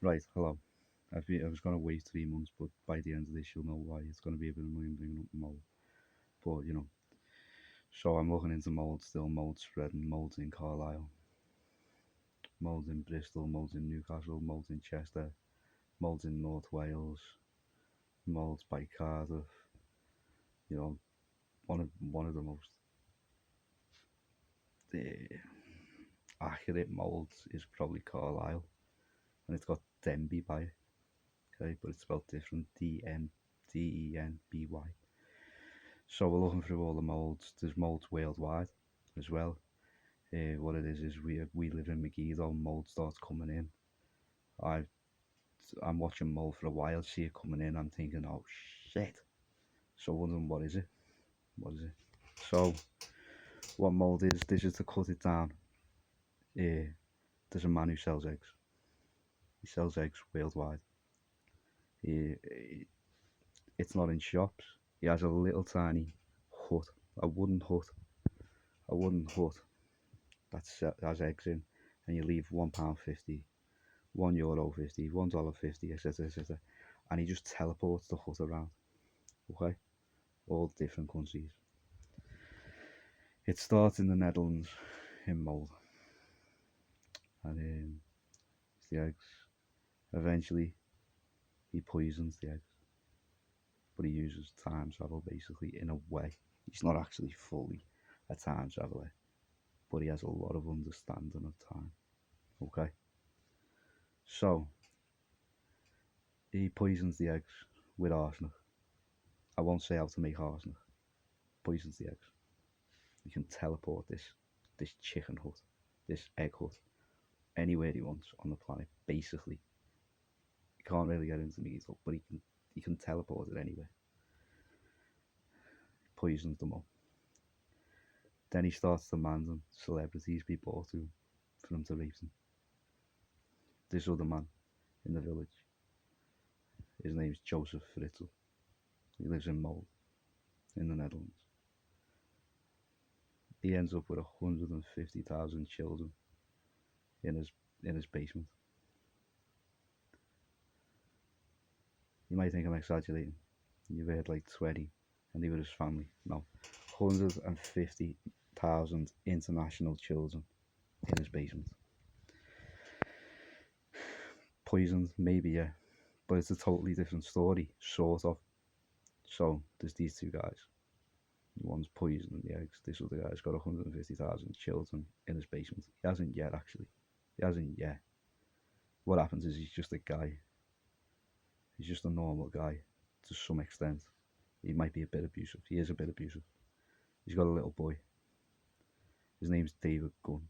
Right, hello. I was going to wait 3 months, but by the end of this, you'll know why. It's going to be a bit annoying bringing up mold. But, so I'm looking into mold still, mold spreading, molds in Carlisle, molds in Bristol, molds in Newcastle, molds in Chester, molds in North Wales, molds by Cardiff. You know, one of the most uh, accurate molds is probably Carlisle, and it's got Denby by it, okay, but it's spelled different, Denby. So we're looking through all the molds. There's molds worldwide as well. What it is we live in Megiddo. Mold starts coming in. I I'm watching mold for a while. See it coming in. I'm thinking, oh shit. So wondering what is it? What is it? So what mold is? This is to cut it down. There's a man who sells eggs. He sells eggs worldwide. He, it's not in shops. He has a little tiny hut, a wooden hut, a wooden hut that has eggs in, and you leave £1.50, €1.50, $1.50, etc., etc. And he just teleports the hut around, okay? All different countries. It starts in the Netherlands in mold, and it's the eggs. Eventually, he poisons the eggs, but he uses time travel basically in a way. He's not actually fully a time traveler, but he has a lot of understanding of time, okay? So, he poisons the eggs with arsenic. I won't say how to make arsenic. Poisons the eggs. You can teleport this chicken hut, this egg hut, anywhere he wants on the planet. Basically, you can't really get into the hut, but he can teleport it anywhere. Poisons them all. Then he starts demanding celebrities be brought to him for him to rape them. This other man in the village, his name's Joseph Fritzl. He lives in Mold in the Netherlands. He ends up with 150,000 children in his basement. You might think I'm exaggerating. You've heard like 20, and he with his family. No, 150,000 international children in his basement. Poisoned, maybe, yeah, but it's a totally different story, sort of. So there's these two guys. One's poisoning the eggs. This other guy's got 150,000 children in his basement. He hasn't yet, actually. He hasn't yet. What happens is he's just a guy. He's just a normal guy to some extent. He might be a bit abusive. He is a bit abusive. He's got a little boy. His name's David Gunn.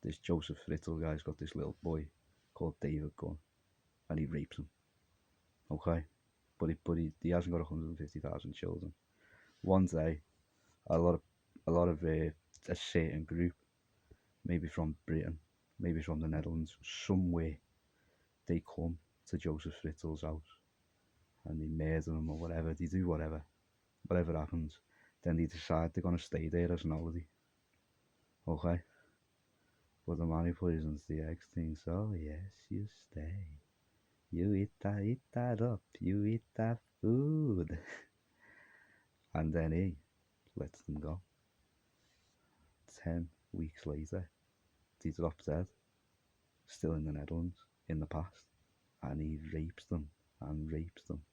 This Joseph Fritzl guy's got this little boy called David Gunn, and he rapes him. Okay, but he hasn't got 150,000 children. One day, a lot of a certain group, maybe from Britain, maybe from the Netherlands, somewhere, they come to Joseph Fritzl's house and they murder him or whatever. They do whatever happens. Then they decide they're gonna stay there as an holiday. Okay, but the man who poisons the eggs thinks, oh yes, you stay. You eat that up. You eat that food. And then he lets them go. 10 weeks later, they drop dead, still in the Netherlands, in the past. And he rapes them and rapes them.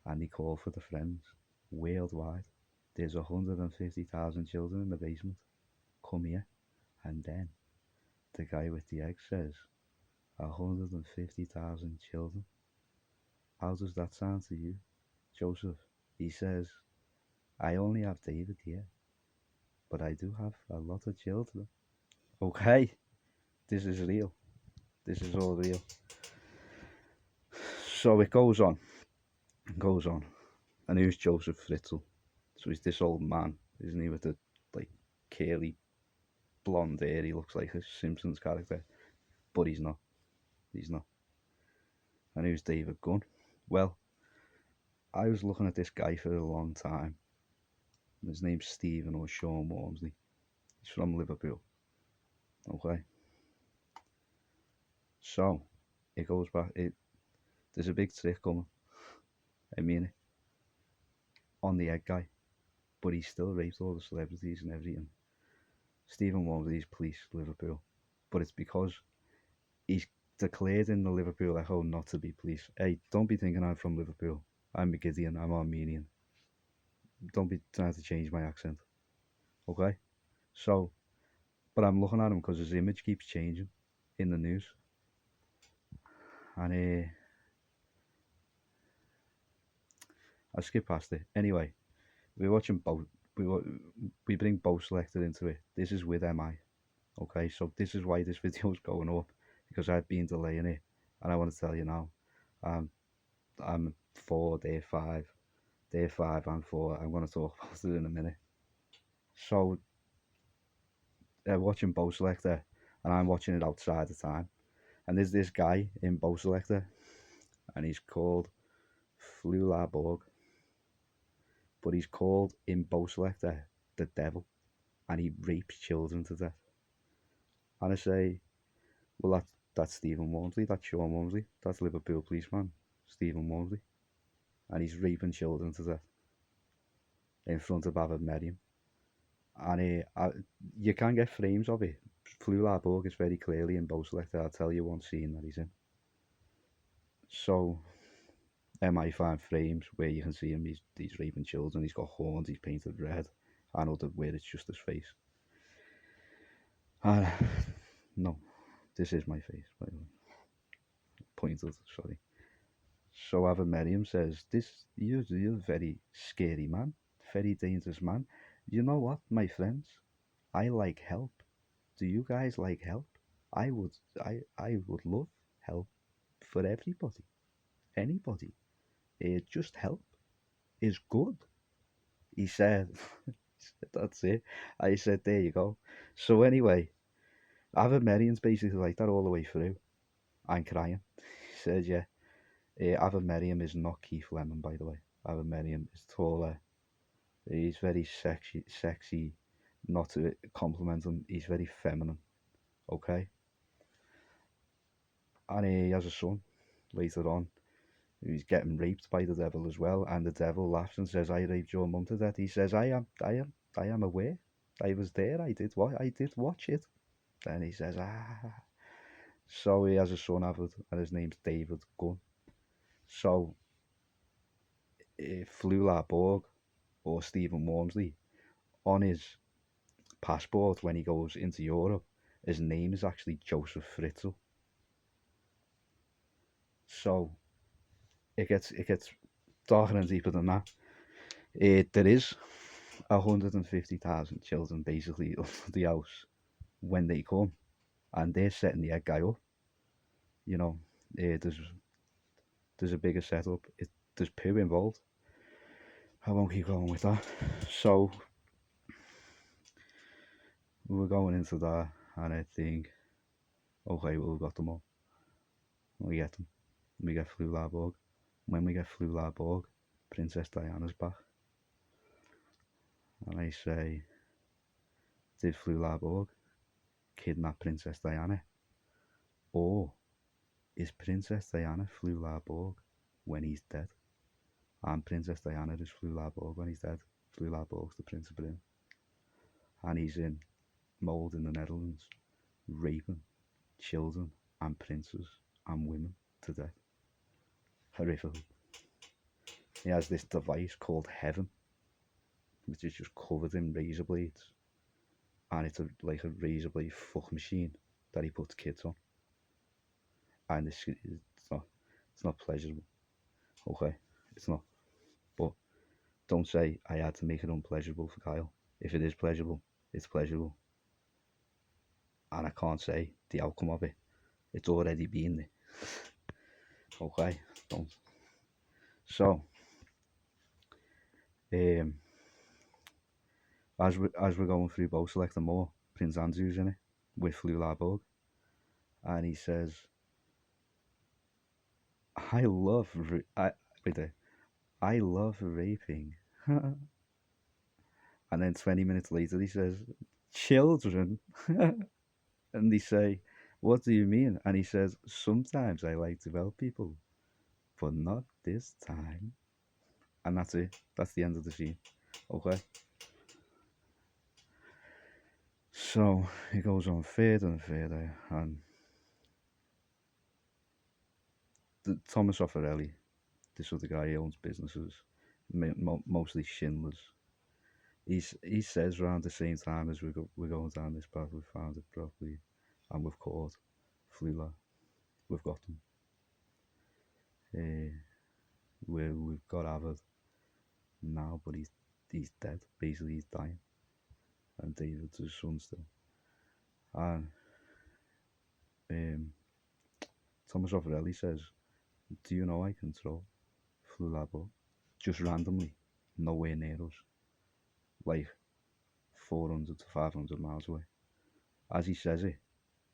And he called for the friends worldwide. There's 150,000 children in the basement. Come here. And then the guy with the egg says, 150,000 children. How does that sound to you, Joseph? He says, I only have David here, but I do have a lot of children. Okay, this is real. This is all real. So it goes on, goes on. And who's Joseph Fritzl? So he's this old man, isn't he, with the like curly blonde hair. He looks like a Simpsons character, but he's not. He's not. And who's David Gunn? Well, I was looking at this guy for a long time. His name's Stephen or Sean Walmsley. He's from Liverpool. Okay. So it goes back. There's a big trick coming. I mean, on the egg guy, but he still raped all the celebrities and everything. Stephen Walmsley's police, Liverpool, but it's because he's declared in the Liverpool Echo not to be police. Hey, don't be thinking I'm from Liverpool. I'm a Gideon. I'm Armenian. Don't be trying to change my accent. Okay? So, but I'm looking at him because his image keeps changing in the news. And I skip past it. Anyway, we're watching both. We, we bring both selected into it. This is with MI. Okay, so this is why this video is going up, because I've been delaying it, and I want to tell you now. Um, I'm 4, they're 5. They're 5, I'm 4. I'm going to talk about it in a minute. So, watching Bow Selector, and I'm watching it outside the time. And there's this guy in Bow Selector, and he's called Flula Borg. But he's called in Bow Selector the Devil, and he rapes children to death. And I say, well, that's Stephen Walmsley, that's Sean Walmsley, that's Liverpool policeman Stephen Walmsley, and he's raping children to death in front of Avid Merriam. And you can get frames of it. Flula Borg is very clearly in Bow Selector. I'll tell you one scene that he's in. So, MI find frames where you can see him, he's raping children, he's got horns, he's painted red, and other where it's just his face. And, no, this is my face, by the way. Pointed, sorry. So Avid Merriam says, you're a very scary man, very dangerous man. You know what, my friends? I like help. Do you guys like help? I would love help for everybody. Anybody. Just help is good. He said, that's it. I said, there you go. So anyway, Avid Merriam's basically like that all the way through. I'm crying. He said, yeah. Avid Merriam is not Keith Lemon, by the way. Avid Merriam is taller. He's very sexy. Not to compliment him, he's very feminine. Okay? And he has a son later on. He's getting raped by the devil as well, and the devil laughs and says, "I raped your mum to death." He says, I am aware. I was there. I did watch it." And he says, "Ah." So he has a son, Avid, and his name's David Gunn. So, Flula Borg or Stephen Walmsley, on his passport when he goes into Europe, his name is actually Joseph Fritzl. So it gets darker and deeper than that. There is 150,000 children basically under the house when they come, and they're setting the egg guy up. You know, there's a bigger setup. There's poo involved. I won't keep going with that. So we're going into that, and I think, okay, well, we've got them all. We get them. We get Flula Borg. When we get Flula Borg, Princess Diana's back. And I say, did Flula Borg kidnap Princess Diana? Or is Princess Diana Flula Borg when he's dead? And Princess Diana is Flula Borg when he's dead. Flula Borg's the Prince of Britain. And he's in Mold in the Netherlands, raping children and princes and women to death. Horrific. He has this device called Heaven, which is just covered in razor blades. And it's like a razor blade fuck machine that he puts kids on. And it's not pleasurable. Okay, it's not. But don't say I had to make it unpleasurable for Kyle. If it is pleasurable, it's pleasurable. And I can't say the outcome of it. It's already been there. Okay, don't. So, as we're going through both selecting more, Prince Andrew's in it with Flula Borg, and he says, I love raping. And then 20 minutes later he says, children. And they say, What do you mean? And he says, sometimes I like to help people, but not this time. And that's it. That's the end of the scene. Okay. So it goes on further and further, and Thomas Raffaelli, this other guy, he owns businesses, mostly Schindler's. He says around the same time as we're going down this path, we've found it properly, and we've caught Flula. We've got them. We've got Avid now, but he's dead. Basically, he's dying, and David's his son still. And um, Thomas Raffaelli says, "Do you know I control Flulabo just randomly, nowhere near us, like 400 to 500 miles away." As he says it,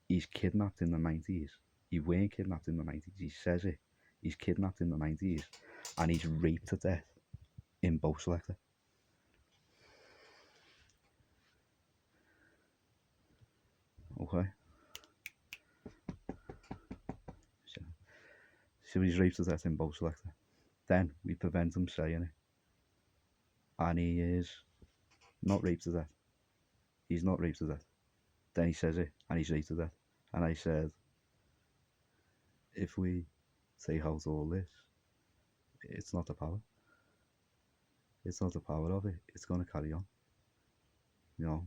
he's kidnapped in the 90s. He weren't kidnapped in the 90s. He says it. He's kidnapped in the 90s, and he's raped to death in Bow Selector. Okay. So, so he's raped to death in Bow Selector. Then we prevent him saying it. And he is not raped to death. He's not raped to death. Then he says it, and he's raped to death. And I said, if we take out all this, it's not the power. It's not the power of it. It's going to carry on. You know,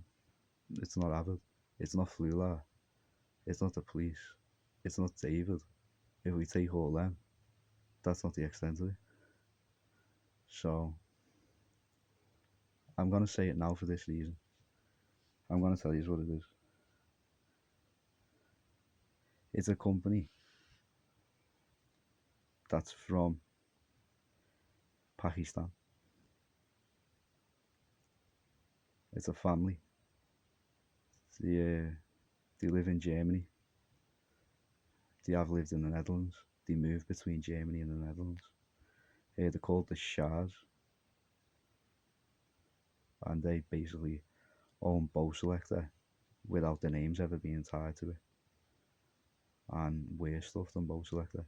it's not Avid. It's not Flula. It's not the police. It's not David. If we take all them, that's not the extent of it. So, I'm going to say it now for this reason. I'm going to tell you what it is. It's a company that's from Pakistan. It's a family. They live in Germany. They have lived in the Netherlands. They moved between Germany and the Netherlands. They're called the Shahs, and they basically own Bow Selector without the names ever being tied to it, and worse stuff than Bow Selector.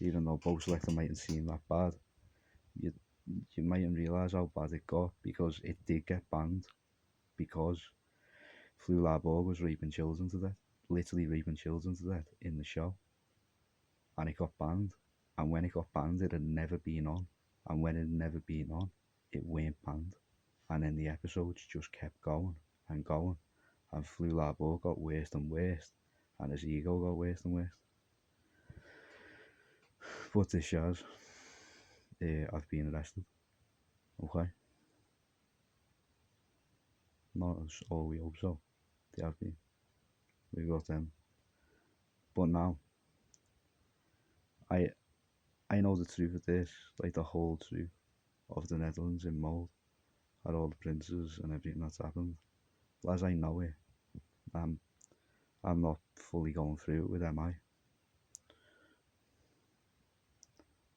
Even though Bow Selector mightn't seem that bad, you mightn't realise how bad it got, because it did get banned, because Flula Borg was raping children to death, literally raping children to death in the show, and it got banned. And when it got banned, it had never been on, and when it had never been on, it weren't banned. And then the episodes just kept going and going, and Flula Borg got worse and worse, and his ego got worse and worse. But the Shahs have been arrested. Okay. Not as all we hope so. They have been. We got them. But now, I know the truth of this, like the whole truth of the Netherlands in mould, and all the princes and everything that's happened. As I know it, I'm not fully going through it with MI.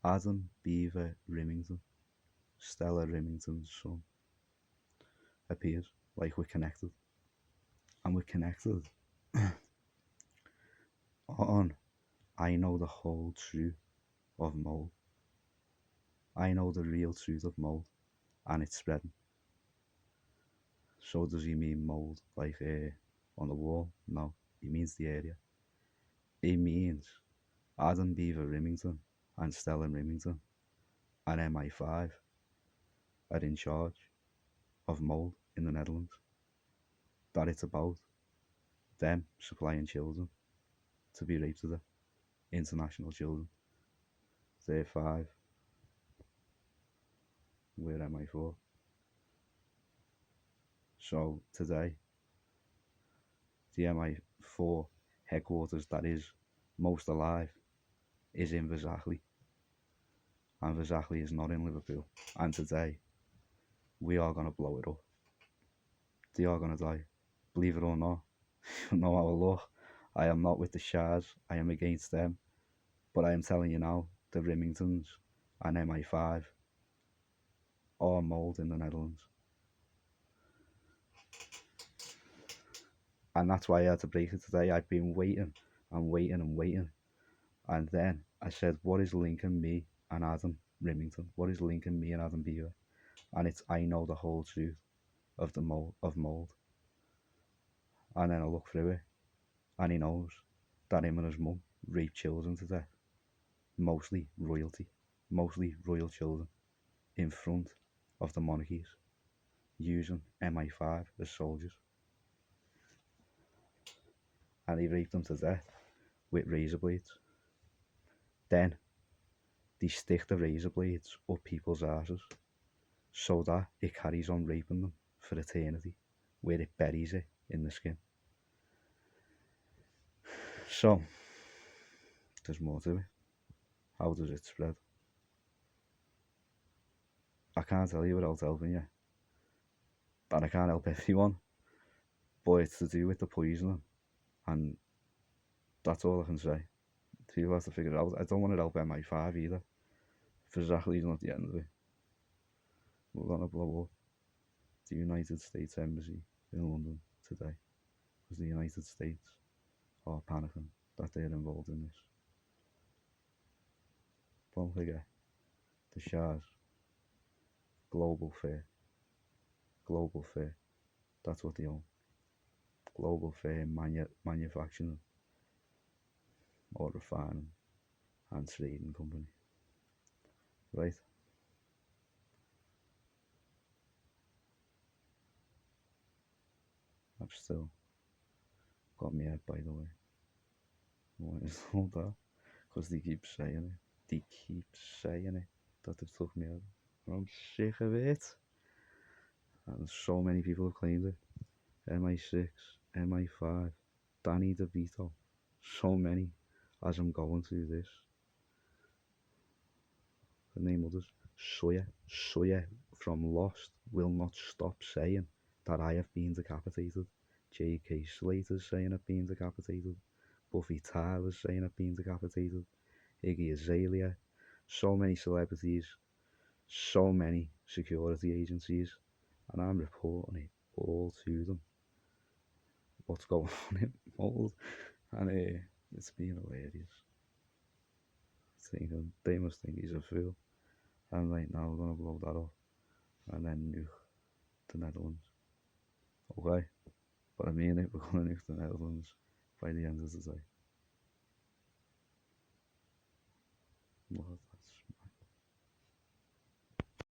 Adam Beaver Rimington, Stella Rimington's son, appears like we're connected. And we're connected on, I know the whole truth of mold. I know the real truth of mold, and it's spreading. So does he mean mold like on the wall? No, he means the area. He means Adam Beaver Rimington and Stella Rimington and MI5 are in charge of mold in the Netherlands. That it's about them supplying children to be raped to death, international children. They're 5. We're MI4. So today, the MI4 headquarters that is most alive is in Verzakli, and Verzakli is not in Liverpool. And today, we are going to blow it up. They are going to die. Believe it or not, you know how I look. I am not with the Shahs, I am against them. But I am telling you now, the Rimingtons and MI5 are mould in the Netherlands. And that's why I had to break it today. I've been waiting and waiting and waiting. And then I said, what is linking me and Adam Rimington? What is linking me and Adam Beaver? And it's, I know the whole truth of the mold. And then I look through it, and he knows that him and his mum raped children to death, mostly royalty, mostly royal children, in front of the monarchies, using MI5 as soldiers. And he raped them to death with razor blades. Then they stick the razor blades up people's asses so that it carries on raping them for eternity, where it buries it in the skin. So, there's more to it. How does it spread? I can't tell you without helping you, and I can't help everyone, but it's to do with the poisoning, and that's all I can say. People have to figure it out. I don't want to help MI5 either. For exactly not the end of it. We're gonna blow up the United States Embassy in London today, because the United States are panicking that they're involved in this. Don't forget, the Shah's global fair. Global fair. That's what they own. Global fair manufacturing or refining and trading company. Right? I've still got my head, by the way. Why is all that? Because they keep saying it. They keep saying it. That they've took me out. I'm sick of it. And so many people have claimed it. MI6, MI5, Danny DeVito. So many as I'm going through this. The name others. Sawyer from Lost will not stop saying that I have been decapitated. J.K. Slater's saying I've been decapitated. Buffy Tyler's saying I've been decapitated. Iggy Azalea. So many celebrities. So many security agencies. And I'm reporting it all to them. What's going on in mold. And it's been hilarious. Thinking, they must think he's a fool. And right now we're going to blow that up. And then nuke the Netherlands. Okay? But I mean it, we're going to nuke the Netherlands by the end of the day. What?